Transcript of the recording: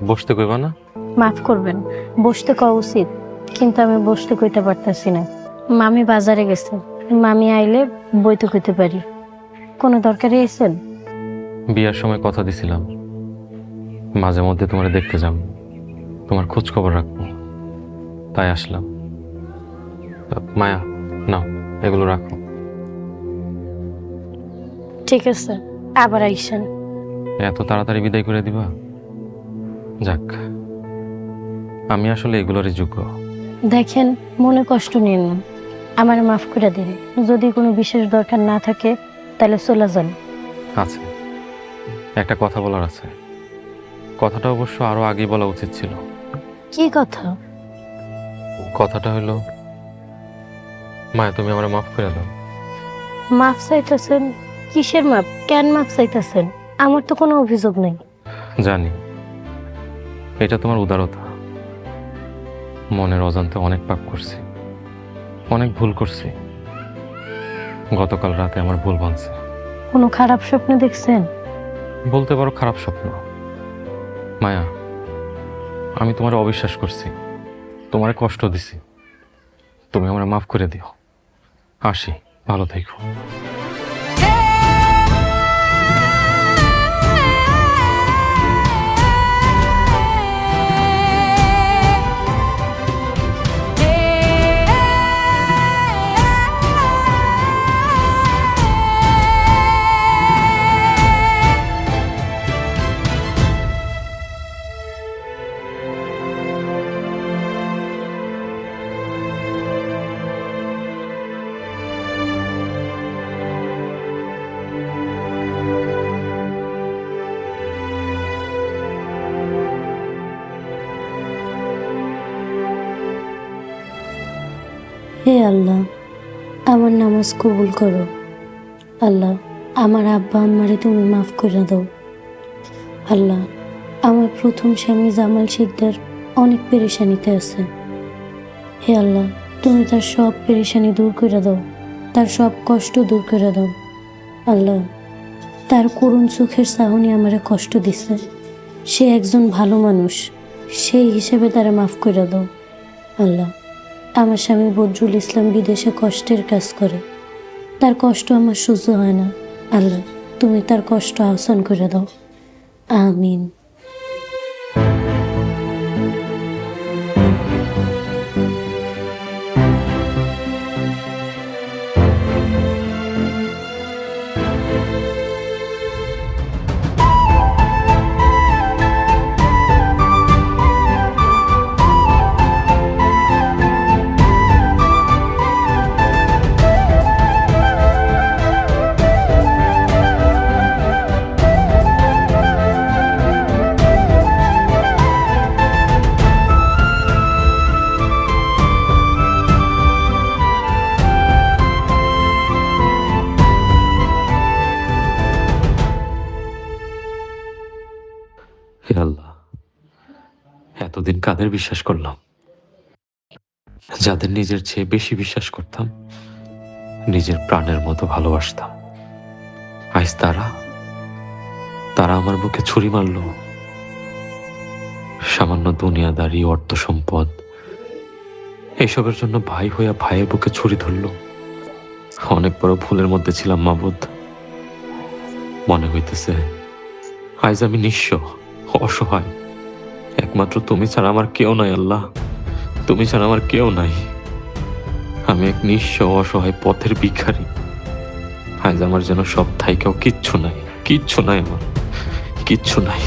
বসতে কইবা না? মাফ করবেন, বসতে কওয়া উচিত, কিন্তু আমি বসতে কইতে পারতাছি না। মামি বাজারে গেছে, মামি আইলে বইতে কইতে পারি। কোনো দরকারে এসেছেন? বিয়ার সময় কথা দিছিলাম মাঝে মধ্যে তোমারে দেখতে যাব, তোমার খোঁজ খবর রাখবো, তাই আসলাম। মায়া, নাও এগুলো রাখো। ঠিক আছে, আবার আইসেন। এত তাড়াতাড়ি বিদায় করে দিবা? যাক, আমি আসলে এগুলোরই যোগ্য। দেখেন, মনে কষ্ট নিন না, আমার মাফ করে দিন। যদি কোনো বিশেষ দরকার না থাকে তাহলে চলে যান। আছে, একটা কথা বলার আছে। কথাটা অবশ্য আরো আগে বলা উচিত ছিল। কি কথা? কথাটা হলো, মায়া তুমি আমার মাফ করে দাও। মাফ চাইতেছেন? কিসের মাপ? কেন মাফ চাইতেছেন? আমার তো কোনো অভিযোগ নেই। জানি এটা তোমার উদারতা। মনের অজান্তে অনেক পাপ করছি, অনেক ভুল করছি। গতকাল রাতে আমার ভুল ভাঙছে। কোনো খারাপ স্বপ্ন দেখছেন? বলতে পারো খারাপ স্বপ্ন। মায়া, আমি তোমার অবিশ্বাস করছি, তোমার কষ্ট দিছি। তুমি আমার মাফ করে দিও। আসি, ভালো থেকো। হে আল্লাহ, আমার নামাজ কবুল করো। আল্লাহ, আমার আব্বা আম্মারে তুমি মাফ করে দাও। আল্লাহ, আমার প্রথম স্বামী জামাল শিকদার অনেক পেরেশানিতে আছে। হে আল্লাহ, তুমি তার সব পেরেশানি দূর করে দাও, তার সব কষ্ট দূর করে দাও। আল্লাহ, তার করুণ চোখের চাহনি আমারে কষ্ট দিছে। সে একজন ভালো মানুষ, সেই হিসেবে তারা মাফ করে দাও। আল্লাহ, আমার স্বামী বদরুল ইসলাম বিদেশে কষ্টের কাজ করে, তার কষ্ট আমার সহ্য হয় না। আল্লাহ, তুমি তার কষ্ট আহসান করে দাও। আমিন। হে আল্লাহ, এতদিন কাদের বিশ্বাস করলাম? যাদের নিজের চেয়ে বেশি বিশ্বাস করতাম, নিজের প্রাণের মতো ভালোবাসতাম, আজ তারা তারা আমার বুকে ছুরি মারল। সামান্য দুনিয়াদারি, অর্থ সম্পদ, এইসবের জন্য ভাই হইয়া ভাইয়ের বুকে ছুরি ধরল। অনেক বড় ভুলের মধ্যে ছিলাম মাবুদ। মনে হইতেছে আজ আমি নিঃস্ব, অসহায়। একমাত্র তুমি ছাড়া আমার কেউ নাই আল্লাহ, তুমি ছাড়া আমার কেউ নাই। আমি এক নিঃস্ব অসহায় পথের ভিখারি। আজ আমার যেন সব থাইকাও কিচ্ছু নাই, কিচ্ছু নাই, আমার কিচ্ছু নাই।